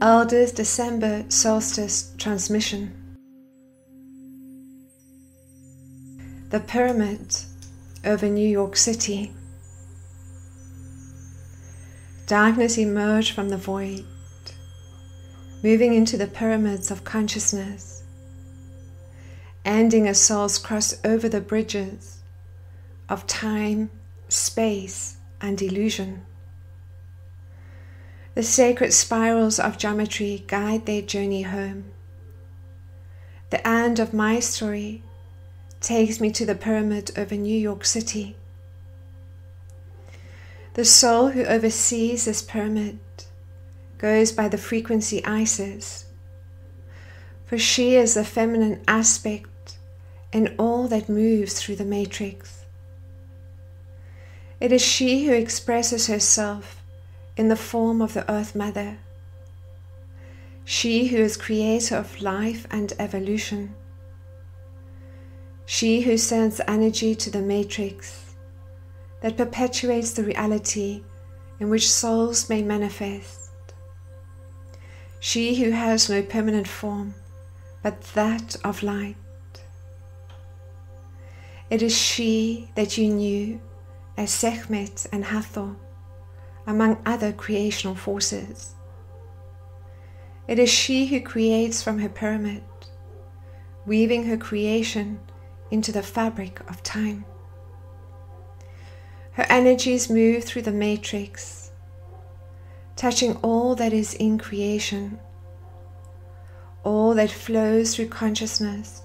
Elders December Solstice Transmission. The Pyramid over New York City. Darkness emerged from the void, moving into the pyramids of consciousness, ending as souls cross over the bridges of time, space, and illusion. The sacred spirals of geometry guide their journey home. The end of my story takes me to the pyramid over New York City. The soul who oversees this pyramid goes by the frequency Isis, for she is the feminine aspect in all that moves through the matrix. It is she who expresses herself in the form of the Earth Mother, she who is creator of life and evolution, she who sends energy to the matrix that perpetuates the reality in which souls may manifest, she who has no permanent form but that of light. It is she that you knew as Sekhmet and Hathor, among other creational forces. It is she who creates from her pyramid, weaving her creation into the fabric of time. Her energies move through the matrix, touching all that is in creation, all that flows through consciousness,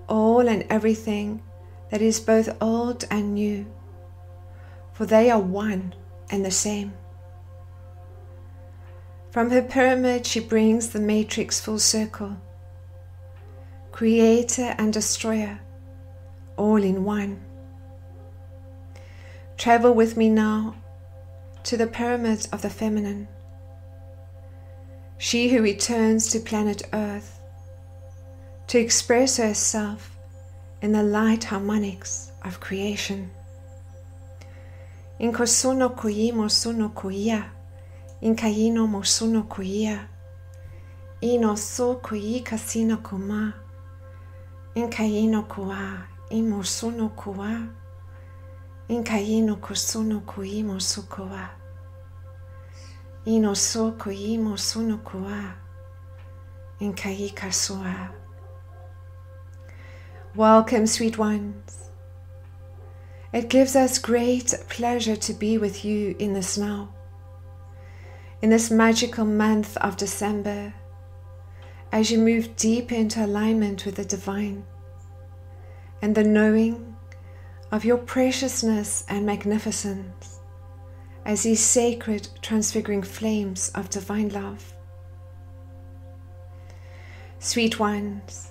all and everything that is both old and new, for they are one and the same. From her pyramid she brings the matrix full circle, creator and destroyer, all in one. Travel with me now to the pyramid of the feminine, she who returns to planet Earth to express herself in the light harmonics of creation. Inkosuno kui mosuno kuia, inkaino mosuno kuia, ino so kui kasino kuma, inkaino kua, imosuno kua, inkaino kusuno kui mosukua, ino so kui mosuno kua, inkai kasua. Welcome, sweet ones. It gives us great pleasure to be with you in this now, in this magical month of December, as you move deep into alignment with the divine and the knowing of your preciousness and magnificence as these sacred transfiguring flames of divine love. Sweet ones,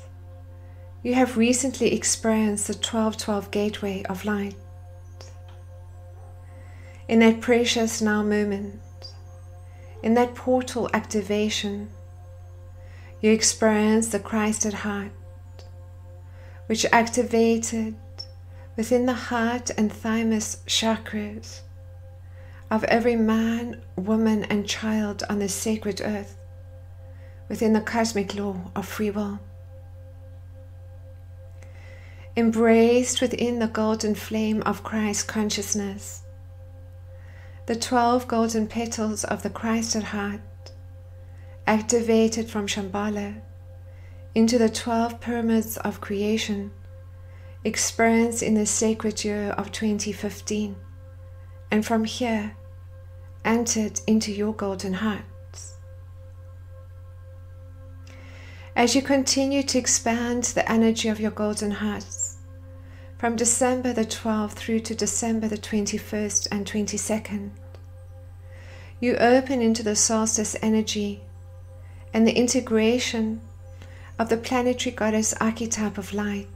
you have recently experienced the 1212 gateway of light. In that precious now moment, in that portal activation, you experienced the Christ at heart, which activated within the heart and thymus chakras of every man, woman, and child on this sacred earth, within the cosmic law of free will. Embraced within the golden flame of Christ consciousness, the 12 golden petals of the Christ at heart, activated from Shambhala into the 12 pyramids of creation, experienced in the sacred year of 2015, and from here entered into your golden hearts. As you continue to expand the energy of your golden hearts, from December the 12th through to December the 21st and 22nd, you open into the solstice energy and the integration of the planetary goddess archetype of light,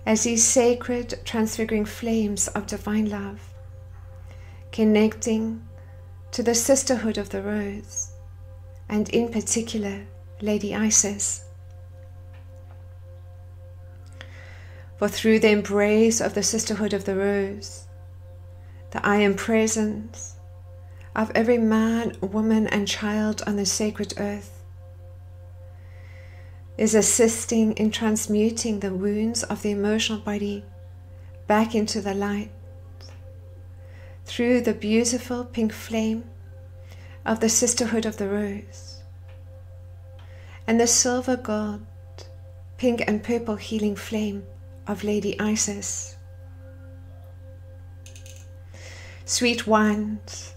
as these sacred transfiguring flames of divine love, connecting to the Sisterhood of the Rose, and in particular, Lady Isis. For through the embrace of the Sisterhood of the Rose, the I Am Presence of every man, woman, and child on the sacred earth, is assisting in transmuting the wounds of the emotional body back into the light through the beautiful pink flame of the Sisterhood of the Rose and the silver gold, pink and purple healing flame of Lady Isis. Sweet ones,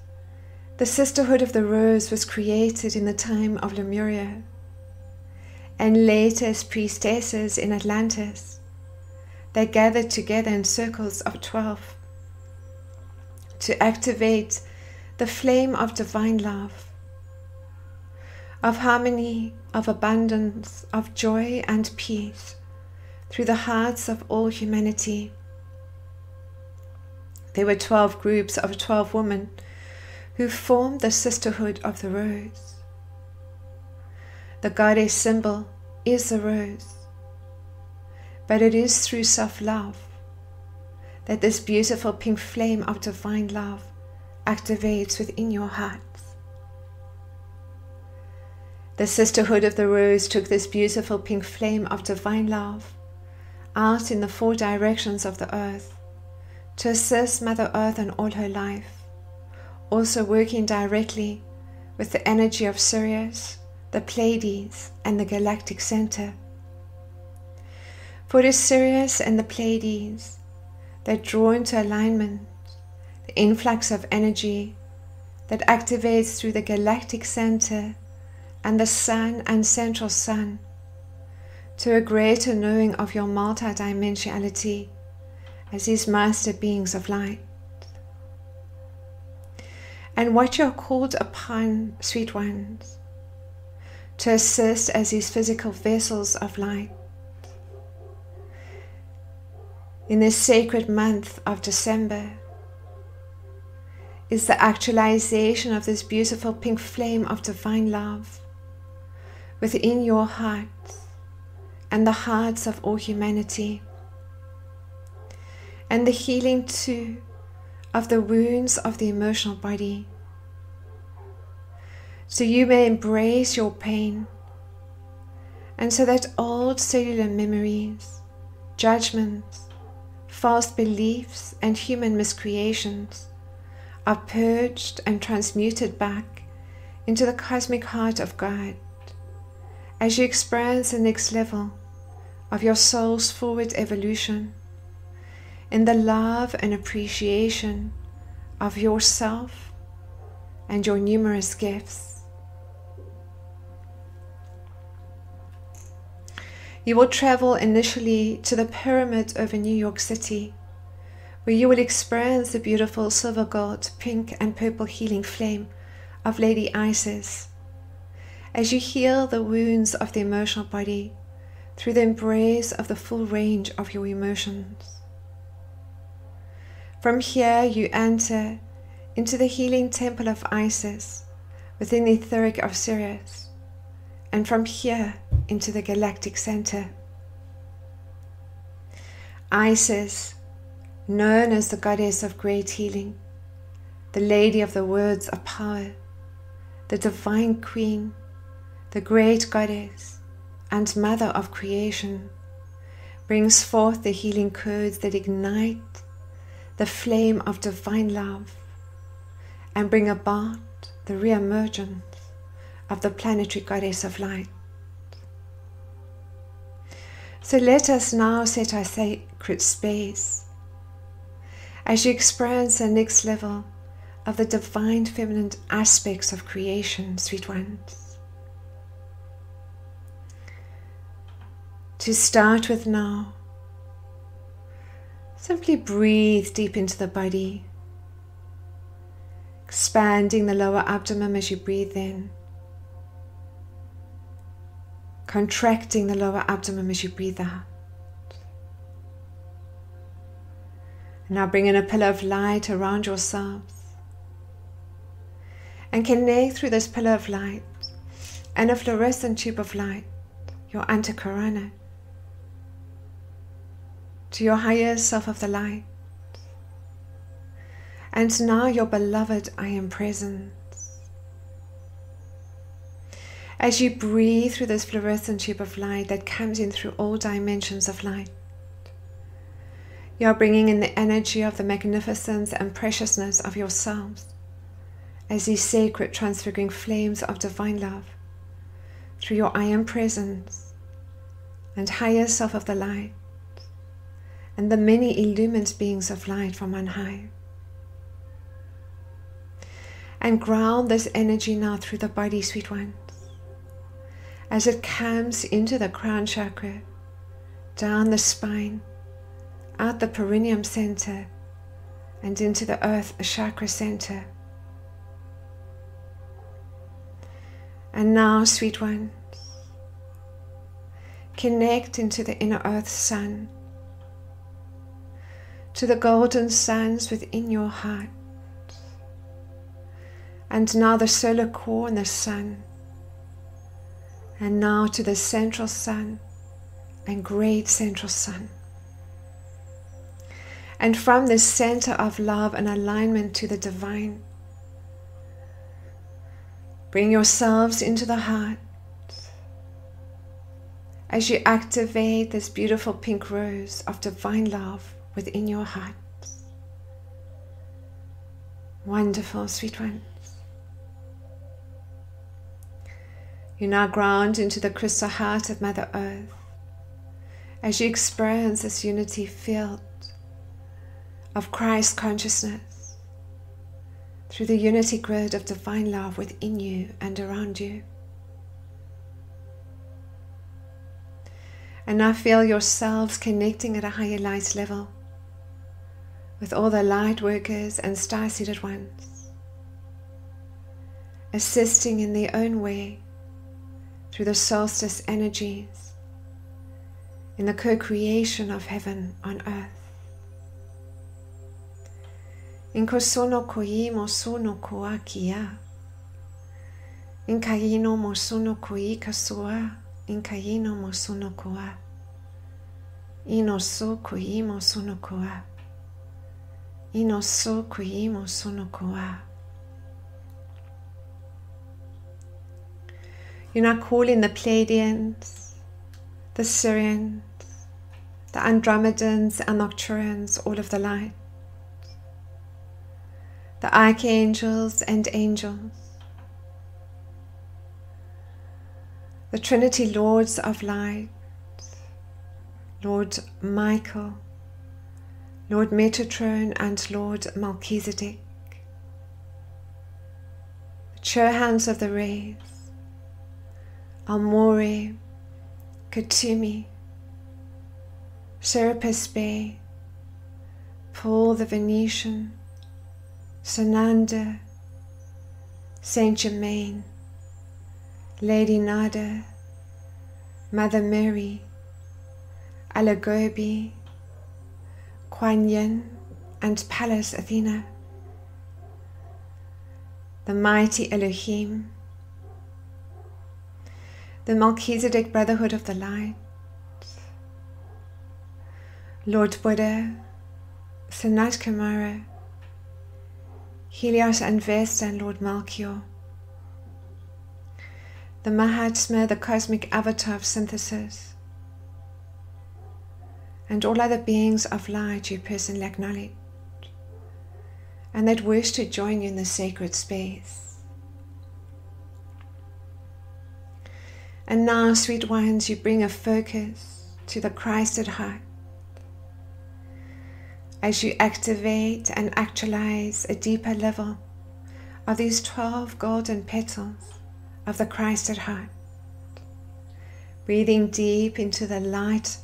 the Sisterhood of the Rose was created in the time of Lemuria and later as priestesses in Atlantis. They gathered together in circles of 12 to activate the flame of divine love, of harmony, of abundance, of joy and peace through the hearts of all humanity. There were 12 groups of 12 women who formed the Sisterhood of the Rose. The goddess symbol is the rose, but it is through self-love that this beautiful pink flame of divine love activates within your hearts. The Sisterhood of the Rose took this beautiful pink flame of divine love out in the 4 directions of the earth to assist Mother Earth and all her life, also working directly with the energy of Sirius, the Pleiades, and the galactic center. For it is Sirius and the Pleiades that draw into alignment the influx of energy that activates through the galactic center and the Sun and Central Sun to a greater knowing of your multidimensionality as these master beings of light. And what you are called upon, sweet ones, to assist as these physical vessels of light in this sacred month of December is the actualization of this beautiful pink flame of divine love within your hearts and the hearts of all humanity, and the healing too of the wounds of the emotional body, so you may embrace your pain, and so that old cellular memories, judgments, false beliefs, and human miscreations are purged and transmuted back into the cosmic heart of God as you experience the next level of your soul's forward evolution in the love and appreciation of yourself and your numerous gifts. You will travel initially to the pyramid over New York City, where you will experience the beautiful silver gold, pink and purple healing flame of Lady Isis as you heal the wounds of the emotional body through the embrace of the full range of your emotions. From here you enter into the healing temple of Isis within the etheric of Sirius, and from here into the galactic center. Isis, known as the goddess of great healing, the lady of the words of power, the divine queen, the great goddess and mother of creation, brings forth the healing codes that ignite the flame of divine love and bring about the re-emergence of the planetary goddess of light. So let us now set our sacred space as you experience the next level of the divine feminine aspects of creation, sweet ones. To start with now, simply breathe deep into the body, expanding the lower abdomen as you breathe in, contracting the lower abdomen as you breathe out. Now bring in a pillar of light around yourselves and connect through this pillar of light and a fluorescent tube of light, your antakarana, to your higher self of the light. And now your beloved I am present. As you breathe through this fluorescent tube of light that comes in through all dimensions of light, you are bringing in the energy of the magnificence and preciousness of yourselves as these sacred transfiguring flames of divine love through your I am presence and higher self of the light and the many illumined beings of light from on high. And ground this energy now through the body, sweet ones, as it comes into the crown chakra, down the spine, out the perineum center, and into the earth chakra center. And now, sweet ones, connect into the inner earth sun, to the golden suns within your heart. And now the solar core and the sun. And now to the central sun and great central sun. And from this center of love and alignment to the divine, bring yourselves into the heart as you activate this beautiful pink rose of divine love within your heart. Wonderful, sweet ones. You now ground into the crystal heart of Mother Earth as you experience this unity field of Christ consciousness through the unity grid of divine love within you and around you. And now feel yourselves connecting at a higher light level with all the light workers and star-seated ones, assisting in their own way through the solstice energies in the co-creation of heaven on earth. Inko sono koi mo sono koa kia. Inkaino mo sono koi kasua. Inkaino mo sono koa. Ino so koi mo sono koa. Ino so koi mo sono koa. You're now calling the Pleiadians, the Sirians, the Andromedans and Nocturans, all of the light, the archangels and angels, the Trinity Lords of Light, Lord Michael, Lord Metatron and Lord Melchizedek, the Chohans of the rays, Almore, Katumi, Serapis Bey, Paul the Venetian, Sananda, Saint Germain, Lady Nada, Mother Mary, Alagobi, Kuan Yin, and Pallas Athena, the mighty Elohim, the Melchizedek Brotherhood of the Light, Lord Buddha, Sanat Kumara, Helios and Vesta and Lord Melchior, the Mahatma, the cosmic avatar of synthesis, and all other beings of light you personally acknowledge and that wish to join you in the sacred space. And now, sweet ones, you bring a focus to the Christed heart as you activate and actualize a deeper level of these 12 golden petals of the Christed heart, breathing deep into the light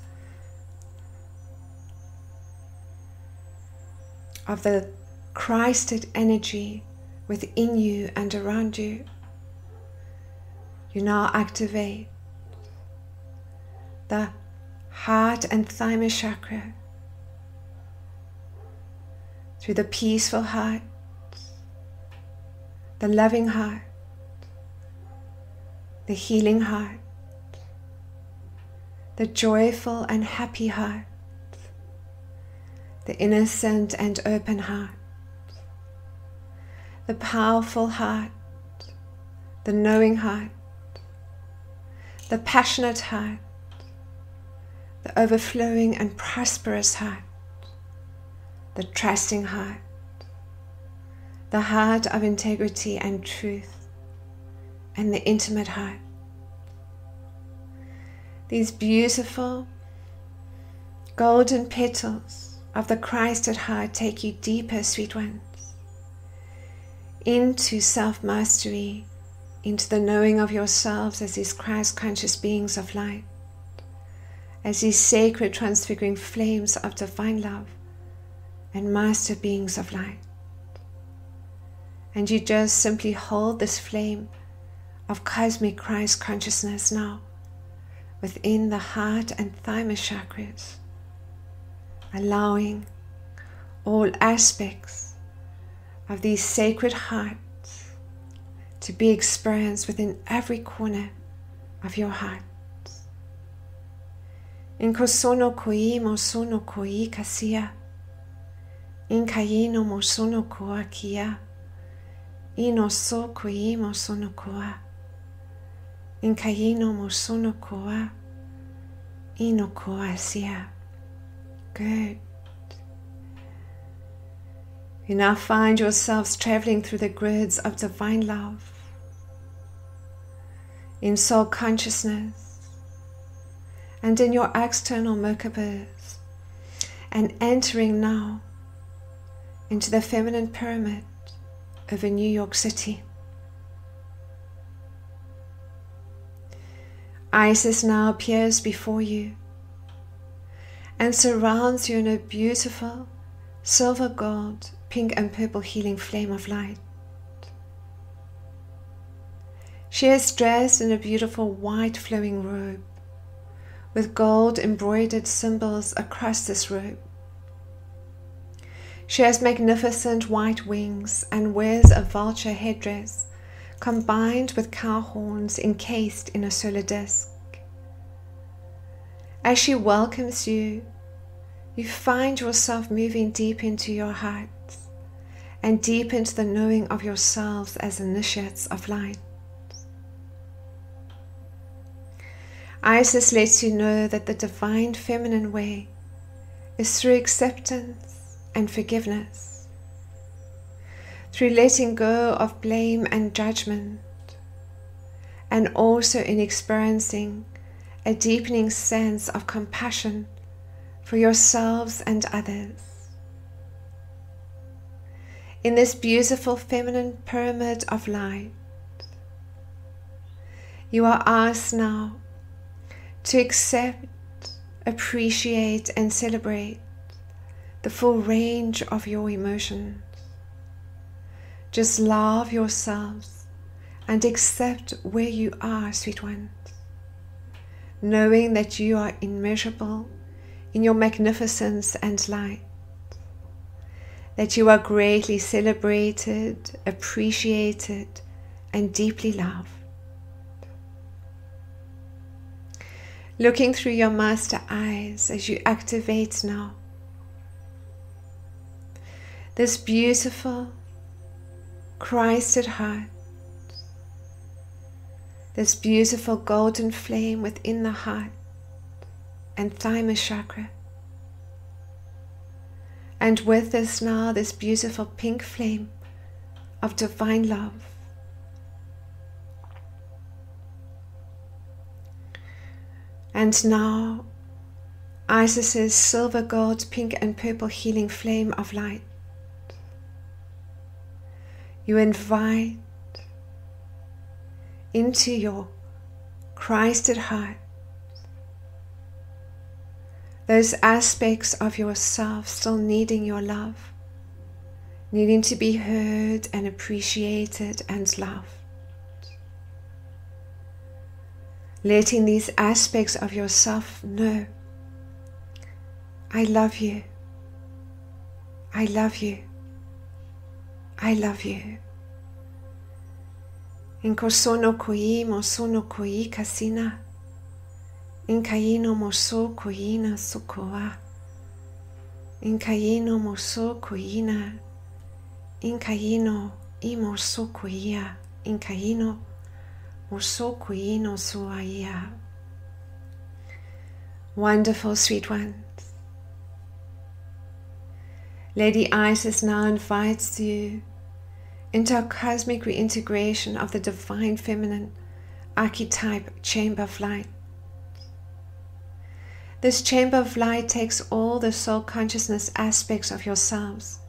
of the Christed energy within you and around you. You now activate the heart and thymus chakra through the peaceful heart, the loving heart, the healing heart, the joyful and happy heart, the innocent and open heart, the powerful heart, the knowing heart, the passionate heart, the overflowing and prosperous heart, the trusting heart, the heart of integrity and truth, and the intimate heart. These beautiful golden petals of the Christ at heart take you deeper, sweet ones, into self-mastery, into the knowing of yourselves as these Christ-conscious beings of light, as these sacred transfiguring flames of divine love and master beings of light. And you just simply hold this flame of cosmic Christ consciousness now within the heart and thymus chakras, allowing all aspects of these sacred hearts to be experienced within every corner of your heart. Inko sono koi mo sono koi kasia, inkayino mo sono koa kia, ino so koi mo sono koa, inkayino mo sono koa, ino koa sia. Good. You now find yourselves traveling through the grids of divine love, in soul consciousness, and in your external Merkabahs, and entering now into the feminine pyramid over New York City. Isis now appears before you and surrounds you in a beautiful silver gold, pink and purple healing flame of light. She is dressed in a beautiful white flowing robe with gold embroidered symbols across this robe. She has magnificent white wings and wears a vulture headdress combined with cow horns encased in a solar disk. As she welcomes you, you find yourself moving deep into your heart and deep into the knowing of yourselves as initiates of light. Isis lets you know that the divine feminine way is through acceptance and forgiveness, through letting go of blame and judgment, and also in experiencing a deepening sense of compassion for yourselves and others. In this beautiful feminine pyramid of light, you are asked now to accept, appreciate, and celebrate the full range of your emotions. Just love yourselves and accept where you are, sweet ones, knowing that you are immeasurable in your magnificence and light, that you are greatly celebrated, appreciated, and deeply loved. Looking through your master eyes as you activate now this beautiful Christ at heart, this beautiful golden flame within the heart and thymus chakra. And with this now, this beautiful pink flame of divine love. And now, Isis's silver, gold, pink and purple healing flame of light. You invite into your Christ at heart those aspects of yourself still needing your love, needing to be heard and appreciated and loved. Letting these aspects of yourself know, I love you, I love you, I love you. Inko sono koi mo sono koi kasina. Inkayino moso koina sukoa. Inkayino moso koina. Inkayino imo sukuia inkaino mosukuino suaia. Wonderful sweet ones. Lady Isis now invites you into a cosmic reintegration of the divine feminine archetype chamber of light. This chamber of light takes all the soul consciousness aspects of yourselves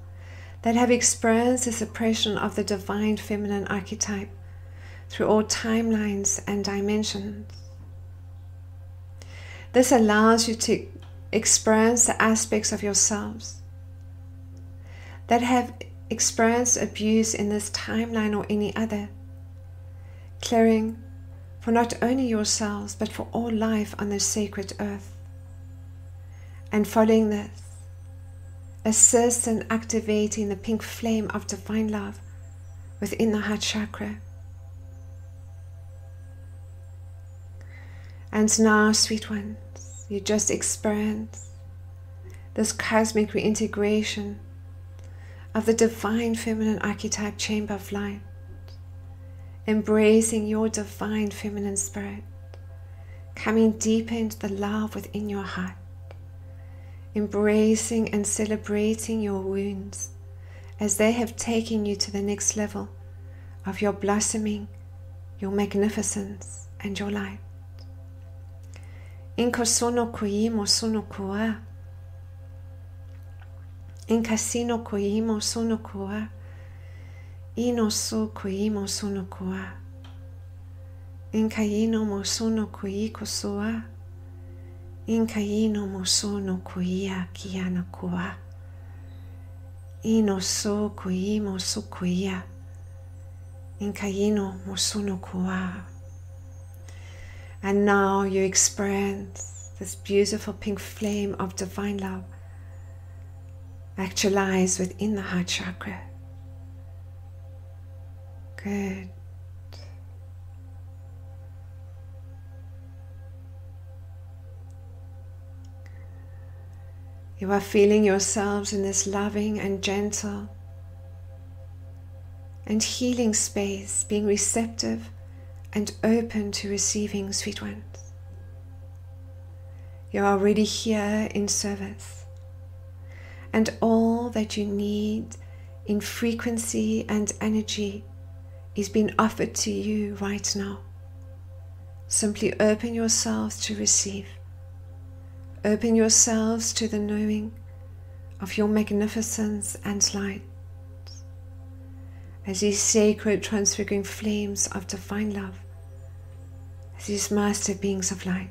that have experienced the suppression of the divine feminine archetype through all timelines and dimensions. This allows you to experience the aspects of yourselves that have experienced abuse in this timeline or any other, clearing for not only yourselves but for all life on this sacred earth. And following this, assist in activating the pink flame of divine love within the heart chakra. And now, sweet ones, you just experience this cosmic reintegration of the divine feminine archetype chamber of light, embracing your divine feminine spirit, coming deeper into the love within your heart, embracing and celebrating your wounds as they have taken you to the next level of your blossoming, your magnificence, and your light. Inko sono koimo sono koa. Inkasino koimo sono koa. Ino so koimo sono koa. Inkaino mo sono koiko soa. Inkaino mo sono koia kiana koa. Ino so koimo so koia. Inkaino mo sono koa. And now you experience this beautiful pink flame of divine love actualize within the heart chakra. Good. You are feeling yourselves in this loving and gentle and healing space, being receptive and open to receiving, sweet ones. You are already here in service, and all that you need in frequency and energy is being offered to you right now. Simply open yourselves to receive. Open yourselves to the knowing of your magnificence and light as these sacred transfiguring flames of divine love, as these master beings of light.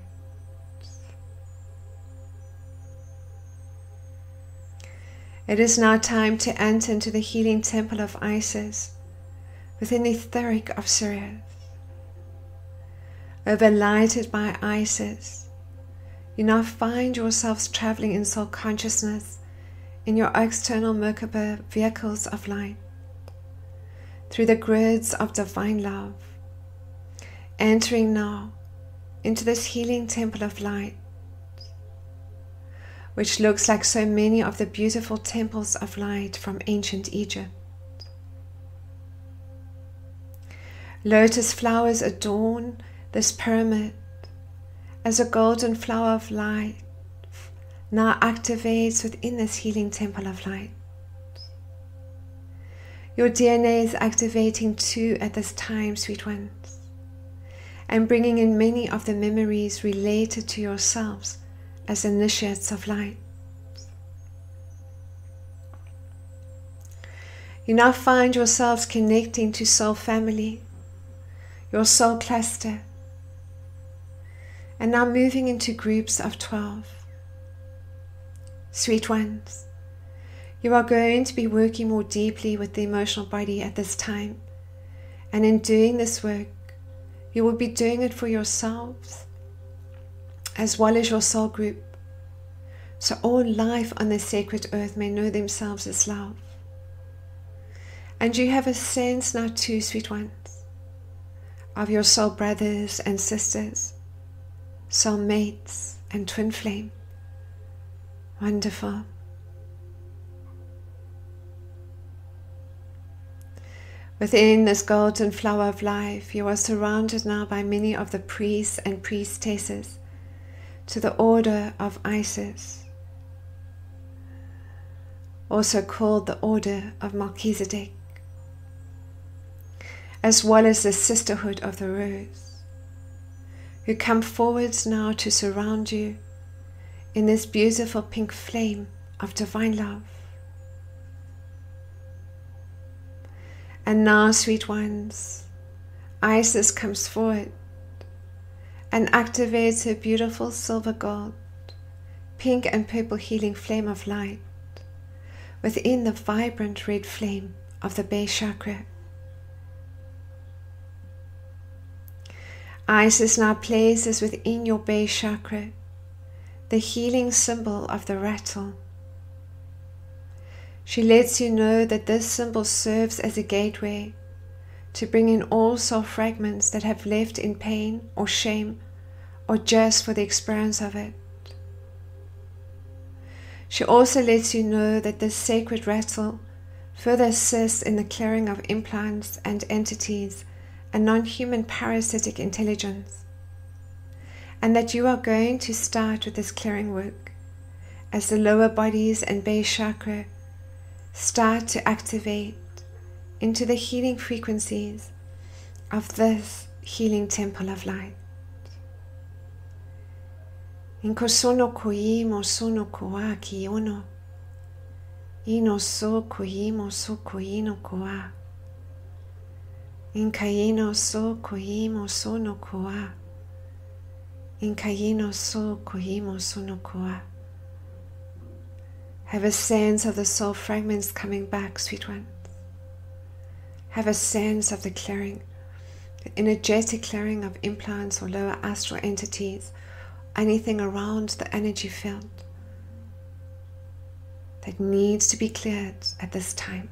It is now time to enter into the healing temple of Isis within the etheric of Sirius. Overlighted by Isis, you now find yourselves traveling in soul consciousness in your external Merkaba vehicles of light, through the grids of divine love, entering now into this healing temple of light, which looks like so many of the beautiful temples of light from ancient Egypt. Lotus flowers adorn this pyramid as a golden flower of light now activates within this healing temple of light. Your DNA is activating too at this time, sweet ones, and bringing in many of the memories related to yourselves as initiates of light. You now find yourselves connecting to soul family, your soul cluster, and now moving into groups of 12. Sweet ones, you are going to be working more deeply with the emotional body at this time, and in doing this work, you will be doing it for yourselves as well as your soul group, so all life on this sacred earth may know themselves as love. And you have a sense now too, sweet ones, of your soul brothers and sisters, soul mates and twin flame. Wonderful. Within this golden flower of life, you are surrounded now by many of the priests and priestesses to the order of Isis, also called the order of Melchizedek, as well as the Sisterhood of the Rose, who come forwards now to surround you in this beautiful pink flame of divine love. And now, sweet ones, Isis comes forward and activates her beautiful silver gold, pink and purple healing flame of light within the vibrant red flame of the base chakra. Isis now places within your base chakra the healing symbol of the rattle. She lets you know that this symbol serves as a gateway to bring in all soul fragments that have left in pain or shame or just for the experience of it. She also lets you know that this sacred rattle further assists in the clearing of implants and entities and non-human parasitic intelligence, and that you are going to start with this clearing work as the lower bodies and base chakra start to activate into the healing frequencies of this healing temple of light. Inko sono koimo sono koa ki ono. Ino so koimo so koino koa. Inkaino so koimo sono koa. Inkaino so koimo sono koa. Have a sense of the soul fragments coming back, sweet ones. Have a sense of the clearing, the energetic clearing of implants or lower astral entities, anything around the energy field that needs to be cleared at this time.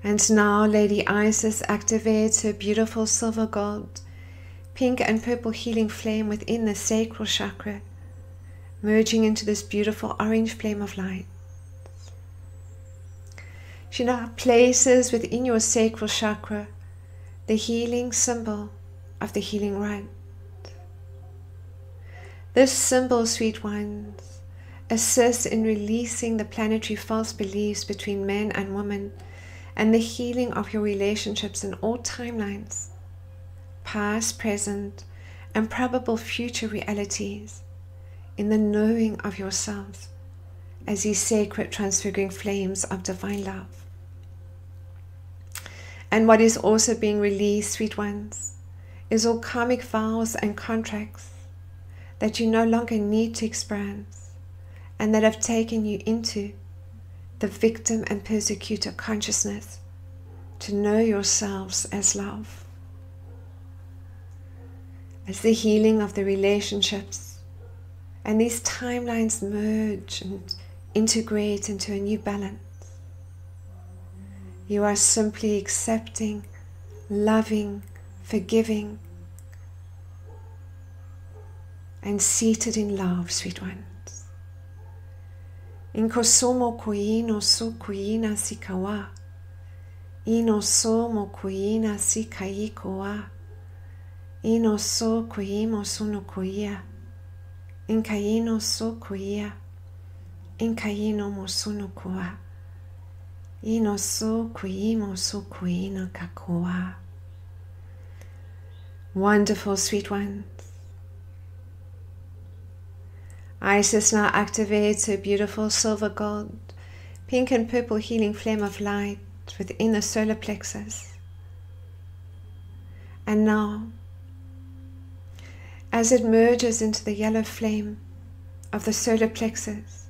And now Lady Isis activates her beautiful silver gold, pink and purple healing flame within the sacral chakra, merging into this beautiful orange flame of light. She now places within your sacral chakra the healing symbol of the healing rod. This symbol, sweet ones, assists in releasing the planetary false beliefs between men and women and the healing of your relationships in all timelines, past, present, and probable future realities, in the knowing of yourselves as these sacred transfiguring flames of divine love. And what is also being released, sweet ones, is all karmic vows and contracts that you no longer need to experience and that have taken you into the victim and persecutor consciousness to know yourselves as love. As the healing of the relationships and these timelines merge and integrate into a new balance, you are simply accepting, loving, forgiving, and seated in love, sweet ones. Inko somo koino so koina sikawa. Ino somo koina sikai koa. Ino so koimo sono koia. Inkaino so koia. Inkaino mo sono koa. Ino so koimo so koina kakoa. Wonderful, sweet ones. Isis now activates her beautiful silver gold, pink and purple healing flame of light within the solar plexus. And now, as it merges into the yellow flame of the solar plexus,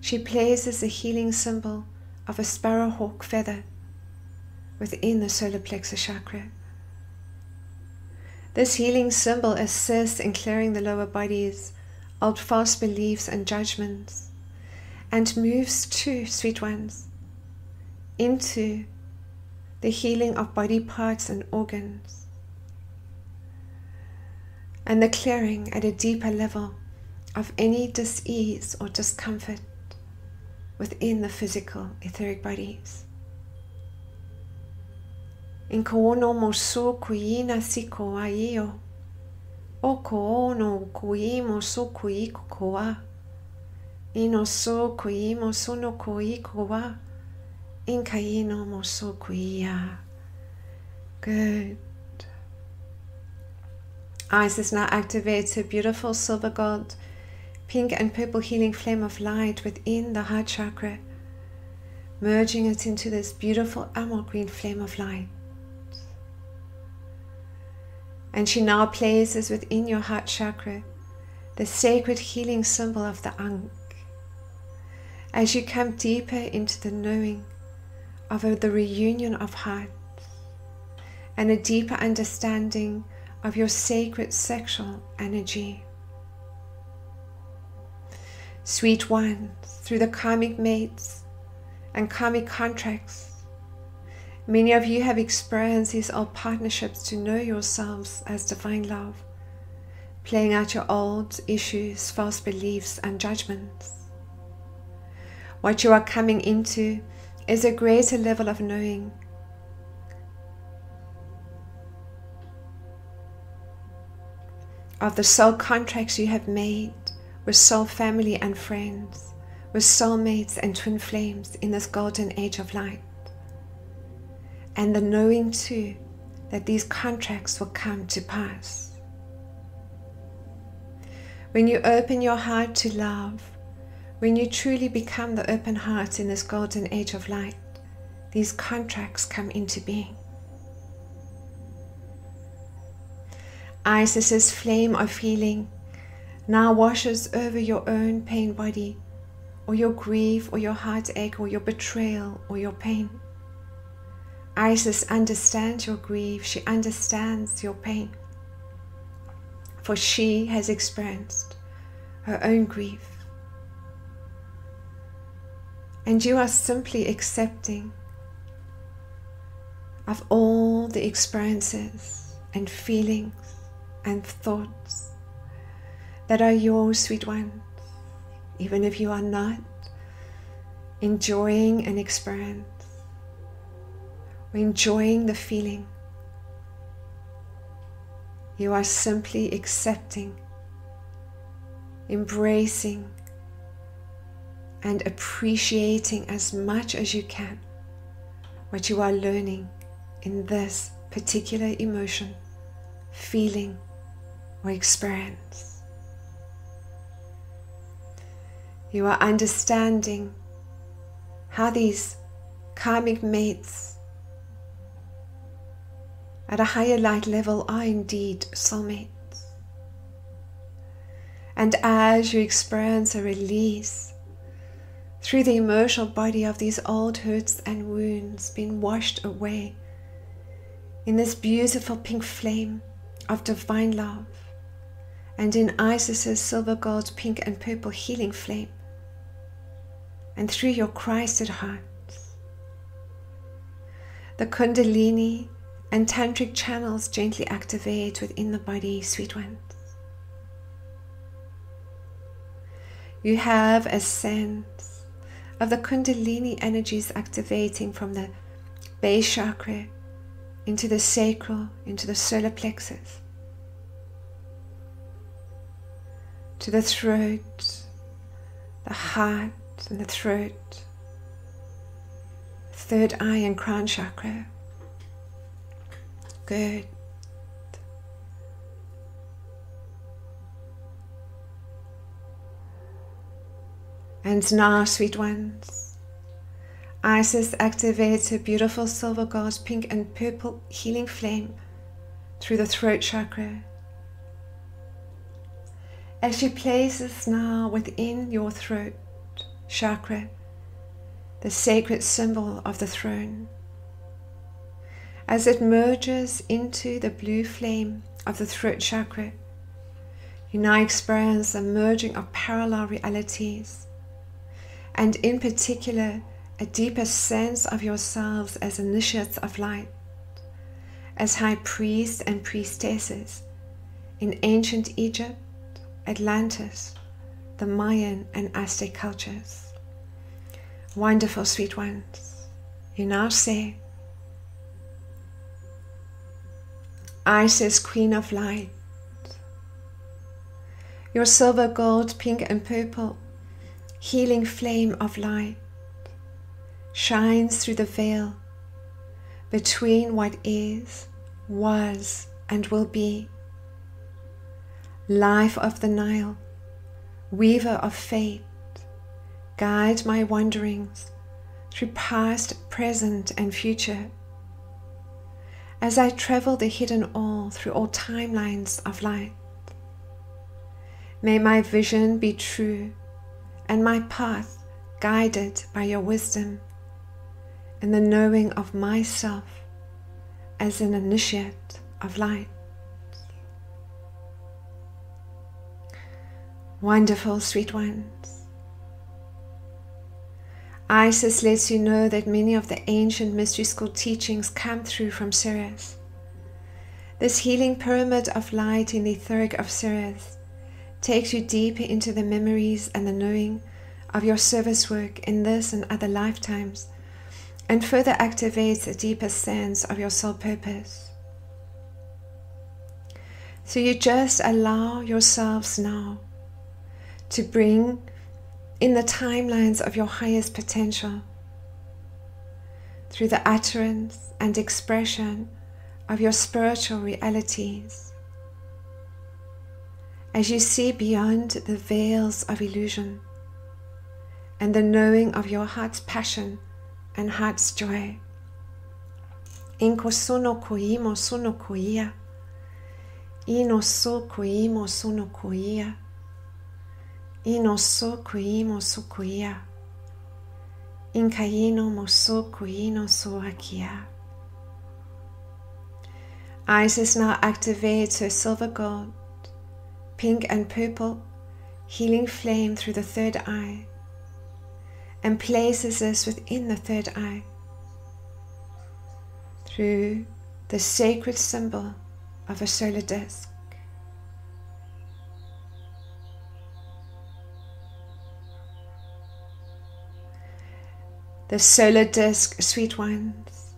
she places the healing symbol of a sparrowhawk feather within the solar plexus chakra. This healing symbol assists in clearing the lower bodies, old false beliefs and judgments, and moves to, sweet ones, into the healing of body parts and organs, and the clearing at a deeper level of any dis-ease or discomfort within the physical etheric bodies. In koono mosu kuina siko aio, o koono kuimo su kuiko koa, ino su kuimo suno kuikoa, in kaino mosu kuia. Good. Isis now activates her beautiful silver gold, pink and purple healing flame of light within the heart chakra, merging it into this beautiful emerald green flame of light. And she now places within your heart chakra the sacred healing symbol of the Ankh. As you come deeper into the knowing of the reunion of hearts and a deeper understanding of your sacred sexual energy. Sweet ones, through the karmic mates and karmic contracts, many of you have experienced these old partnerships to know yourselves as divine love, playing out your old issues, false beliefs, and judgments. What you are coming into is a greater level of knowing, of the soul contracts you have made with soul family and friends, with soulmates and twin flames in this golden age of light. And the knowing too that these contracts will come to pass. When you open your heart to love, when you truly become the open heart in this golden age of light, these contracts come into being. Isis's flame of healing now washes over your own pain body, or your grief, or your heartache, or your betrayal, or your pain. Isis understands your grief, she understands your pain, for she has experienced her own grief. And you are simply accepting of all the experiences and feelings and thoughts that are yours, sweet ones, even if you are not enjoying an experience or enjoying the feeling. You are simply accepting, embracing, and appreciating as much as you can what you are learning in this particular emotion, feeling, or experience. You are understanding how these karmic mates at a higher light level are indeed soulmates. And as you experience a release through the emotional body of these old hurts and wounds being washed away in this beautiful pink flame of divine love, and in Isis's silver gold, pink and purple healing flame, and through your Christed hearts, the Kundalini and Tantric channels gently activate within the body, sweet ones. You have a sense of the Kundalini energies activating from the base chakra into the sacral, into the solar plexus, to the throat, the heart and the throat, third eye and crown chakra. Good. And now, sweet ones, Isis activates her beautiful silver gold, pink and purple healing flame through the throat chakra. As she places now within your throat chakra the sacred symbol of the throne, as it merges into the blue flame of the throat chakra, you now experience the merging of parallel realities, and in particular a deeper sense of yourselves as initiates of light, as high priests and priestesses in ancient Egypt, Atlantis, the Mayan and Aztec cultures. Wonderful sweet ones, you now say, Isis, Queen of Light, your silver, gold, pink and purple healing flame of light shines through the veil between what is, was, and will be. Life of the Nile, weaver of fate, guide my wanderings through past, present, and future. As I travel the hidden all through all timelines of light, may my vision be true and my path guided by your wisdom and the knowing of myself as an initiate of light. Wonderful sweet ones. Isis lets you know that many of the ancient mystery school teachings come through from Sirius. This healing pyramid of light in the etheric of Sirius takes you deeper into the memories and the knowing of your service work in this and other lifetimes, and further activates a deeper sense of your soul purpose. So you just allow yourselves now to bring in the timelines of your highest potential through the utterance and expression of your spiritual realities. As you see beyond the veils of illusion and the knowing of your heart's passion and heart's joy. Inko sono koimo sono koia. Ino so koimo sono koia. Ino so koimo so koia. Inkaino mo so koino so akia. Isis now activates her silver, gold, pink and purple healing flame through the third eye and places us within the third eye through the sacred symbol of a solar disk. The solar disk, sweet ones,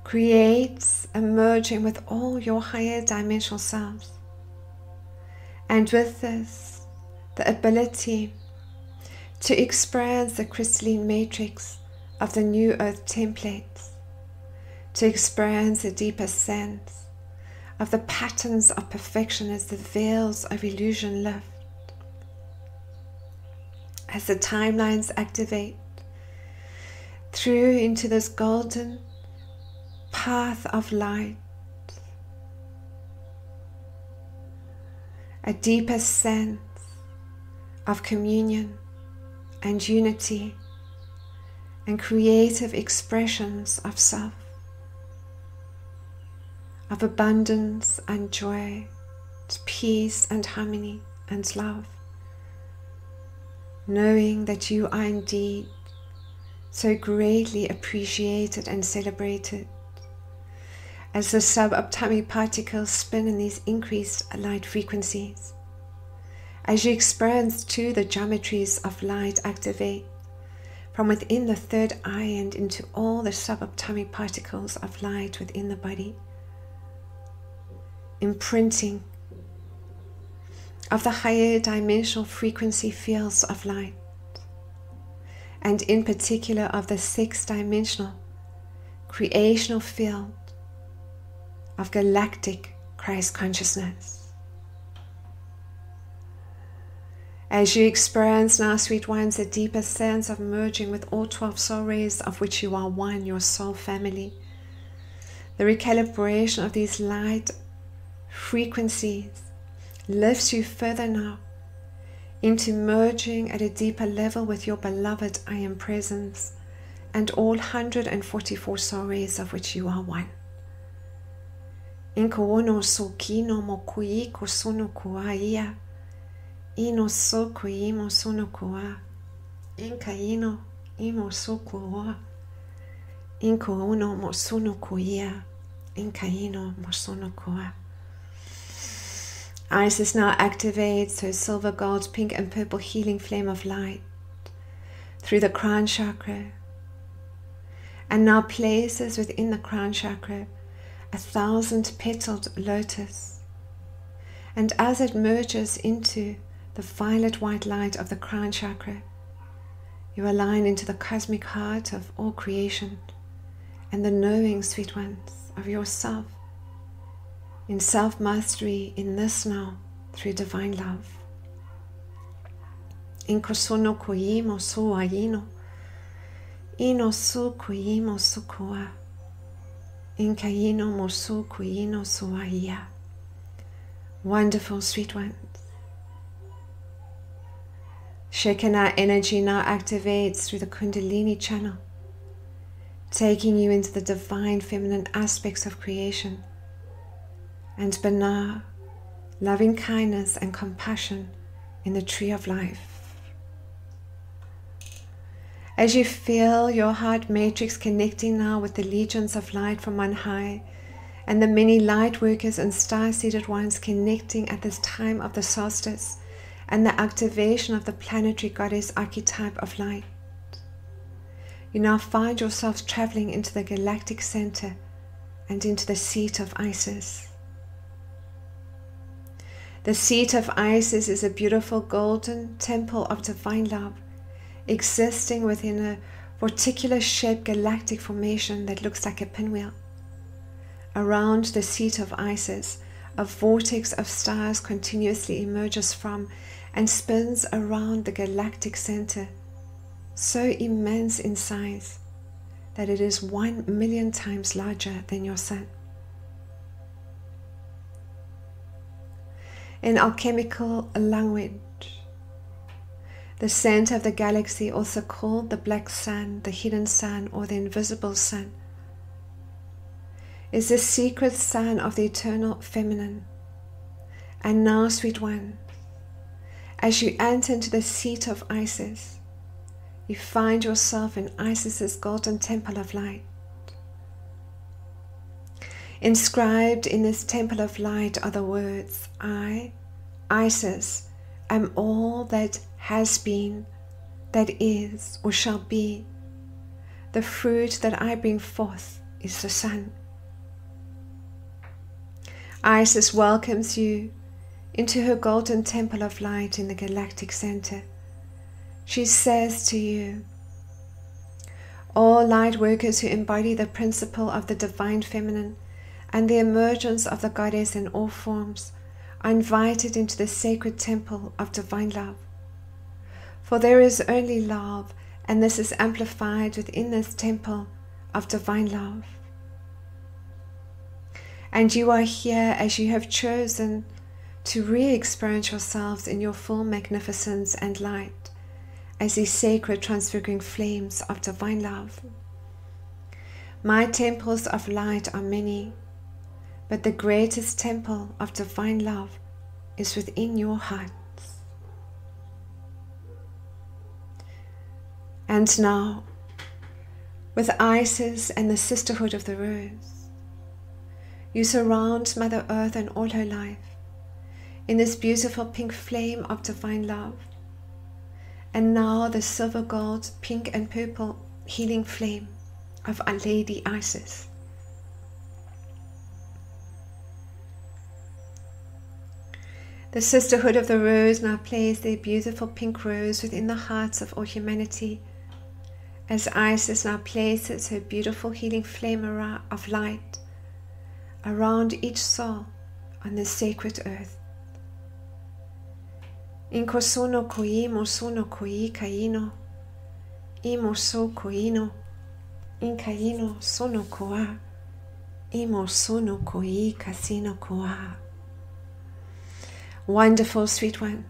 creates a merging with all your higher dimensional selves, and with this, the ability to experience the crystalline matrix of the new earth templates, to experience a deeper sense of the patterns of perfection as the veils of illusion lift, as the timelines activate through into this golden path of light, a deeper sense of communion and unity and creative expressions of self, of abundance and joy, peace and harmony and love, knowing that you are indeed so greatly appreciated and celebrated as the subatomic particles spin in these increased light frequencies. As you experience too the geometries of light activate from within the third eye and into all the subatomic particles of light within the body, imprinting of the higher dimensional frequency fields of light, and in particular of the sixth-dimensional creational field of galactic Christ consciousness. As you experience now, sweet ones, a deeper sense of merging with all 12 soul rays of which you are one, your soul family, the recalibration of these light frequencies lifts you further now into merging at a deeper level with your beloved I Am Presence and all 144 soul rays of which you are one. Inko ono so kino mo kui ko sono kua ia. Ino so kuimo sono kua. Inka ino imo so kua. Inko ono mo sono kuia. Inka ino mo sono kua. Isis now activates her silver, gold, pink and purple healing flame of light through the crown chakra, and now places within the crown chakra 1,000-petaled lotus. And as it merges into the violet white light of the crown chakra, you align into the cosmic heart of all creation and the knowing, sweet ones, of yourself in self-mastery in this now through divine love. Inkosono koimo suaino, ino su koimo sukoa, inkaino mosu koino suaia. Wonderful, sweet ones. Shekinah energy now activates through the Kundalini channel, taking you into the divine feminine aspects of creation, and Bana, loving kindness and compassion in the tree of life. As you feel your heart matrix connecting now with the legions of light from on high, and the many light workers and star-seated ones connecting at this time of the solstice, and the activation of the planetary goddess archetype of light, you now find yourselves traveling into the galactic center and into the seat of Isis. The seat of Isis is a beautiful golden temple of divine love, existing within a vorticular shaped galactic formation that looks like a pinwheel. Around the seat of Isis, a vortex of stars continuously emerges from and spins around the galactic center, so immense in size that it is 1,000,000 times larger than your sun. In alchemical language, the center of the galaxy, also called the black sun, the hidden sun, or the invisible sun, is the secret sun of the eternal feminine. And now, sweet one, as you enter into the seat of Isis, you find yourself in Isis's golden temple of light. Inscribed in this temple of light are the words, I, Isis, am all that has been, that is, or shall be. The fruit that I bring forth is the sun. Isis welcomes you into her golden temple of light in the galactic center. She says to you, all light workers who embody the principle of the divine feminine and the emergence of the goddess in all forms are invited into the sacred temple of divine love. For there is only love, and this is amplified within this temple of divine love. And you are here as you have chosen to re-experience yourselves in your full magnificence and light as these sacred transfiguring flames of divine love. My temples of light are many, but the greatest temple of divine love is within your hearts. And now, with Isis and the Sisterhood of the Rose, you surround Mother Earth and all her life in this beautiful pink flame of divine love. And now the silver, gold, pink and purple healing flame of Our Lady Isis. The Sisterhood of the Rose now place their beautiful pink rose within the hearts of all humanity, as Isis now places her beautiful healing flame of light around each soul on this sacred earth. Inko sono koi mo sono koi kaino, imo so koino, in kaino sono koa, imo sono koi kasino koa. Wonderful, sweet ones.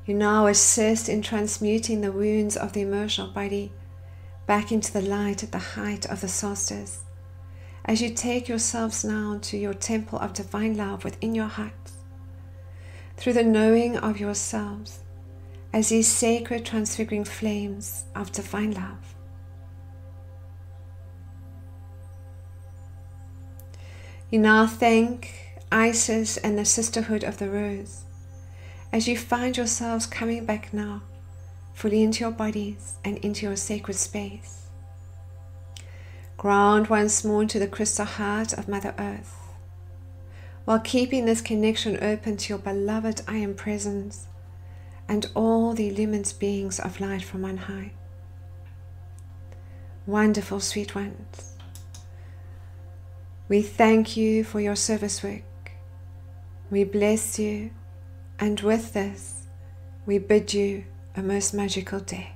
You now assist in transmuting the wounds of the emotional body back into the light at the height of the solstice, as you take yourselves now to your temple of divine love within your hearts, through the knowing of yourselves as these sacred transfiguring flames of divine love. You now thank Isis and the Sisterhood of the Rose, as you find yourselves coming back now, fully into your bodies and into your sacred space. Ground once more into the crystal heart of Mother Earth, while keeping this connection open to your beloved I Am Presence and all the illumined beings of light from on high. Wonderful sweet ones, we thank you for your service work. We bless you, and with this, we bid you a most magical day.